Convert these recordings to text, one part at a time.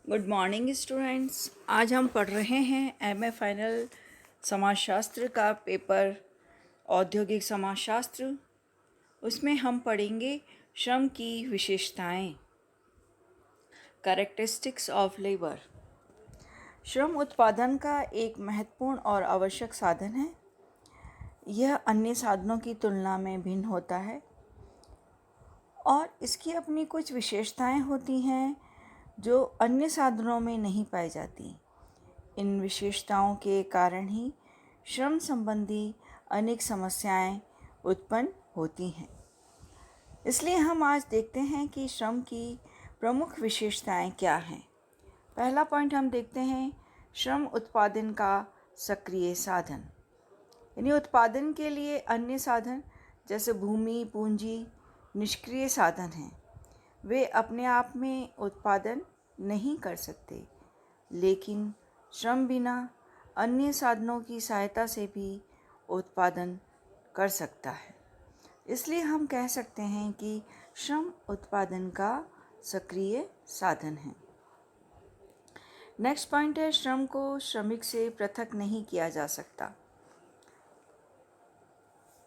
Good morning students. आज हम पढ़ रहे हैं एमए फाइनल समाजशास्त्र का पेपर औद्योगिक समाजशास्त्र। उसमें हम पढ़ेंगे श्रम की विशेषताएं, कैरेक्टरिस्टिक्स ऑफ लेबर। श्रम उत्पादन का एक महत्वपूर्ण और आवश्यक साधन है। यह अन्य साधनों की तुलना में भिन्न होता है और इसकी अपनी कुछ विशेषताएं होती हैं जो अन्य साधनों में नहीं पाई जाती। इन विशेषताओं के कारण ही श्रम संबंधी अनेक समस्याएं उत्पन्न होती हैं। इसलिए हम आज देखते हैं कि श्रम की प्रमुख विशेषताएं क्या हैं। पहला पॉइंट हम देखते हैं, श्रम उत्पादन का सक्रिय साधन। यानी उत्पादन के लिए अन्य साधन जैसे भूमि, पूंजी निष्क्रिय साधन हैं। वे अपने आप में उत्पादन नहीं कर सकते, लेकिन श्रम बिना अन्य साधनों की सहायता से भी उत्पादन कर सकता है। इसलिए हम कह सकते हैं कि श्रम उत्पादन का सक्रिय साधन है। नेक्स्ट पॉइंट है, श्रम को श्रमिक से पृथक नहीं किया जा सकता।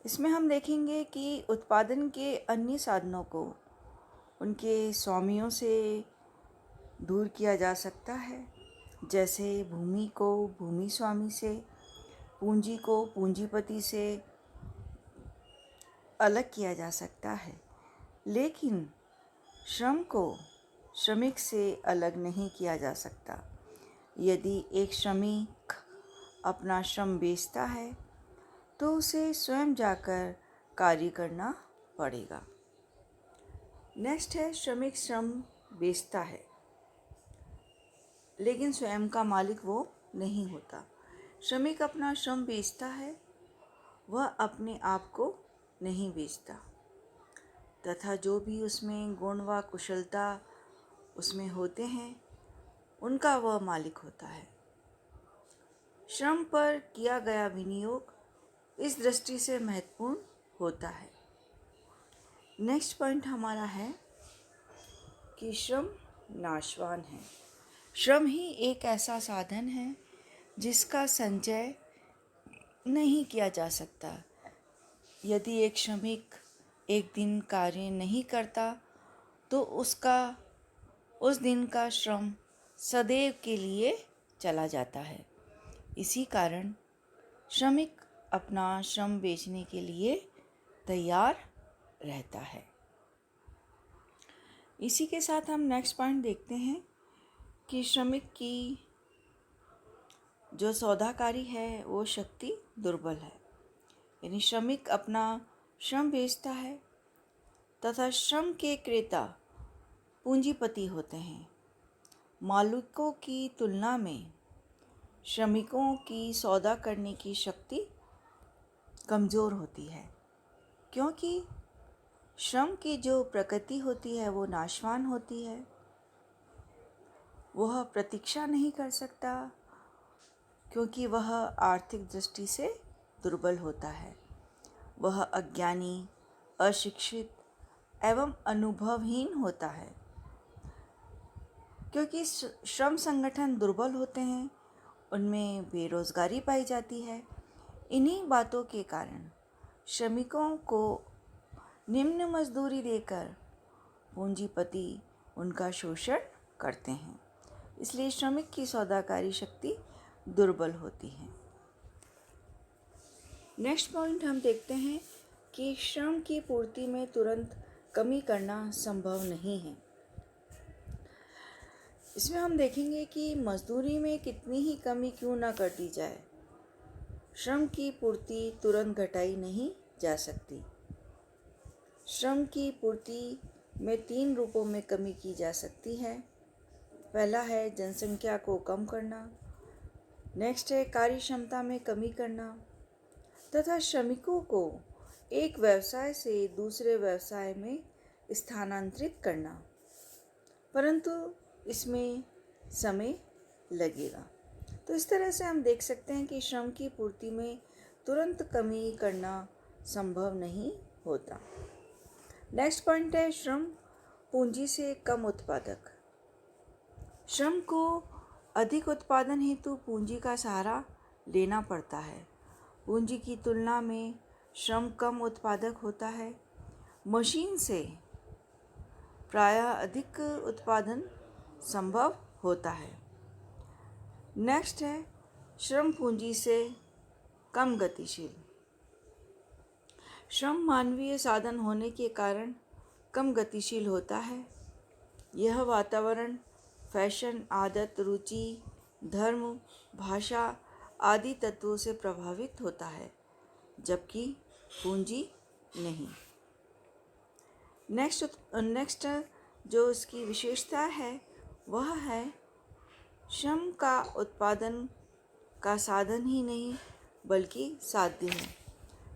इसमें हम देखेंगे कि उत्पादन के अन्य साधनों को उनके स्वामियों से दूर किया जा सकता है, जैसे भूमि को भूमि स्वामी से, पूंजी को पूंजीपति से अलग किया जा सकता है, लेकिन श्रम को श्रमिक से अलग नहीं किया जा सकता। यदि एक श्रमिक अपना श्रम बेचता है तो उसे स्वयं जाकर कार्य करना पड़ेगा। नेक्स्ट है, श्रमिक श्रम बेचता है लेकिन स्वयं का मालिक वो नहीं होता। श्रमिक अपना श्रम बेचता है, वह अपने आप को नहीं बेचता, तथा जो भी उसमें गुण व कुशलता उसमें होते हैं उनका वह मालिक होता है। श्रम पर किया गया विनियोग इस दृष्टि से महत्वपूर्ण होता है। नेक्स्ट पॉइंट हमारा है कि श्रम नाशवान है। श्रम ही एक ऐसा साधन है जिसका संचय नहीं किया जा सकता। यदि एक श्रमिक एक दिन कार्य नहीं करता तो उसका उस दिन का श्रम सदैव के लिए चला जाता है। इसी कारण श्रमिक अपना श्रम बेचने के लिए तैयार रहता है। इसी के साथ हम नेक्स्ट पॉइंट देखते हैं कि श्रमिक की जो सौदाकारी है वो शक्ति दुर्बल है। यानी श्रमिक अपना श्रम बेचता है तथा श्रम के क्रेता पूंजीपति होते हैं। मालिकों की तुलना में श्रमिकों की सौदा करने की शक्ति कमज़ोर होती है, क्योंकि श्रम की जो प्रकृति होती है वो नाशवान होती है। वह प्रतीक्षा नहीं कर सकता क्योंकि वह आर्थिक दृष्टि से दुर्बल होता है। वह अज्ञानी, अशिक्षित एवं अनुभवहीन होता है। क्योंकि श्रम संगठन दुर्बल होते हैं, उनमें बेरोजगारी पाई जाती है। इन्हीं बातों के कारण श्रमिकों को निम्न मजदूरी देकर पूंजीपति उनका शोषण करते हैं। इसलिए श्रमिक की सौदाकारी शक्ति दुर्बल होती है। नेक्स्ट पॉइंट हम देखते हैं कि श्रम की पूर्ति में तुरंत कमी करना संभव नहीं है। इसमें हम देखेंगे कि मजदूरी में कितनी ही कमी क्यों ना कर दी जाए, श्रम की पूर्ति तुरंत घटाई नहीं जा सकती। श्रम की पूर्ति में 3 रूपों में कमी की जा सकती है। पहला है जनसंख्या को कम करना, नेक्स्ट है कार्य क्षमता में कमी करना, तथा श्रमिकों को एक व्यवसाय से दूसरे व्यवसाय में स्थानांतरित करना, परंतु इसमें समय लगेगा। तो इस तरह से हम देख सकते हैं कि श्रम की पूर्ति में तुरंत कमी करना संभव नहीं होता। नेक्स्ट पॉइंट है, श्रम पूंजी से कम उत्पादक। श्रम को अधिक उत्पादन हेतु पूंजी का सहारा लेना पड़ता है। पूंजी की तुलना में श्रम कम उत्पादक होता है। मशीन से प्रायः अधिक उत्पादन संभव होता है। नेक्स्ट है श्रम पूंजी से कम गतिशील। श्रम मानवीय साधन होने के कारण कम गतिशील होता है। यह वातावरण, फैशन, आदत, रुचि, धर्म, भाषा आदि तत्वों से प्रभावित होता है, जबकि पूंजी नहीं। नेक्स्ट जो इसकी विशेषता है वह है श्रम का उत्पादन का साधन ही नहीं बल्कि साध्य है।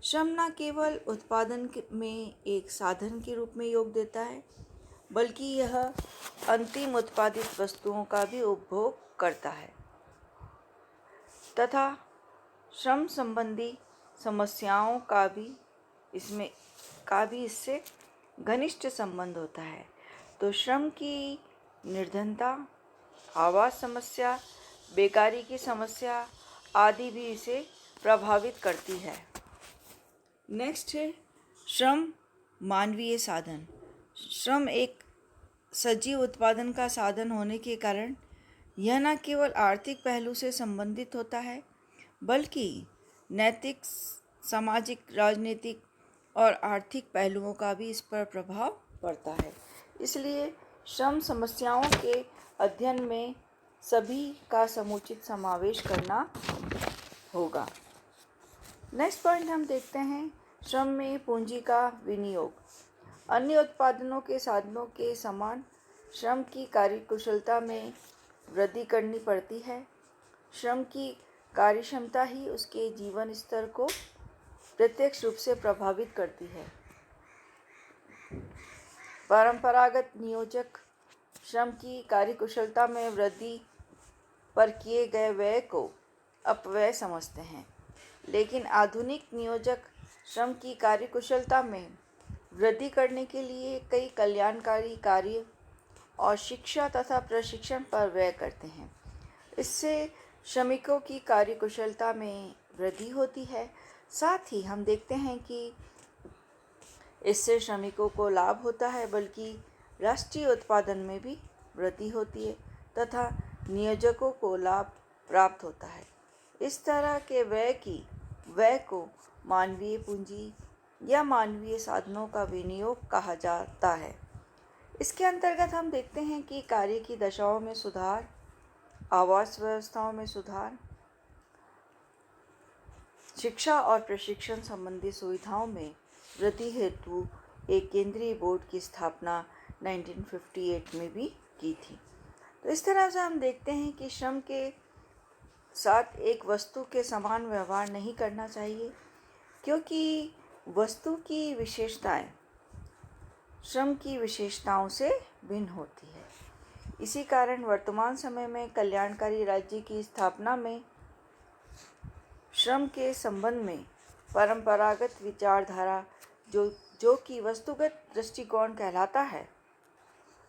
श्रम न केवल उत्पादन में एक साधन के रूप में योग देता है, बल्कि यह अंतिम उत्पादित वस्तुओं का भी उपभोग करता है तथा श्रम संबंधी समस्याओं का भी इससे घनिष्ठ संबंध होता है। तो श्रम की निर्धनता, आवास समस्या, बेकारी की समस्या आदि भी इसे प्रभावित करती है। नेक्स्ट है श्रम मानवीय साधन। श्रम एक सजीव उत्पादन का साधन होने के कारण यह न केवल आर्थिक पहलू से संबंधित होता है, बल्कि नैतिक, सामाजिक, राजनीतिक और आर्थिक पहलुओं का भी इस पर प्रभाव पड़ता है। इसलिए श्रम समस्याओं के अध्ययन में सभी का समुचित समावेश करना होगा। नेक्स्ट पॉइंट हम देखते हैं श्रम में पूंजी का विनियोग। अन्य उत्पादनों के साधनों के समान श्रम की कार्यकुशलता में वृद्धि करनी पड़ती है। श्रम की कार्यक्षमता ही उसके जीवन स्तर को प्रत्यक्ष रूप से प्रभावित करती है। परंपरागत नियोजक श्रम की कार्यकुशलता में वृद्धि पर किए गए व्यय को अपव्यय समझते हैं, लेकिन आधुनिक नियोजक श्रम की कार्यकुशलता में वृद्धि करने के लिए कई कल्याणकारी कार्य और शिक्षा तथा प्रशिक्षण पर व्यय करते हैं। इससे श्रमिकों की कार्यकुशलता में वृद्धि होती है। साथ ही हम देखते हैं कि इससे श्रमिकों को लाभ होता है, बल्कि राष्ट्रीय उत्पादन में भी वृद्धि होती है तथा नियोजकों को लाभ प्राप्त होता है। इस तरह के व्यय को मानवीय पूंजी या मानवीय साधनों का विनियोग कहा जाता है। इसके अंतर्गत हम देखते हैं कि कार्य की दशाओं में सुधार, आवास व्यवस्थाओं में सुधार, शिक्षा और प्रशिक्षण संबंधी सुविधाओं में वृद्धि हेतु एक केंद्रीय बोर्ड की स्थापना 1958 में भी की थी। तो इस तरह से हम देखते हैं कि श्रम के साथ एक वस्तु के समान व्यवहार नहीं करना चाहिए, क्योंकि वस्तु की विशेषताएं श्रम की विशेषताओं से भिन्न होती है। इसी कारण वर्तमान समय में कल्याणकारी राज्य की स्थापना में श्रम के संबंध में परंपरागत विचारधारा जो कि वस्तुगत दृष्टिकोण कहलाता है,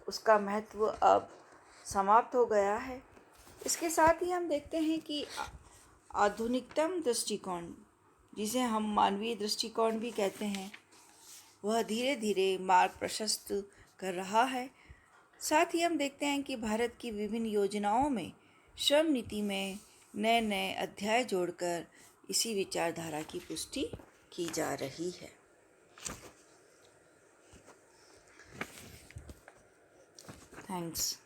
उसका महत्व अब समाप्त हो गया है। इसके साथ ही हम देखते हैं कि आधुनिकतम दृष्टिकोण, जिसे हम मानवीय दृष्टिकोण भी कहते हैं, वह धीरे धीरे मार्ग प्रशस्त कर रहा है। साथ ही हम देखते हैं कि भारत की विभिन्न योजनाओं में श्रम नीति में नए नए अध्याय जोड़कर इसी विचारधारा की पुष्टि की जा रही है। थैंक्स।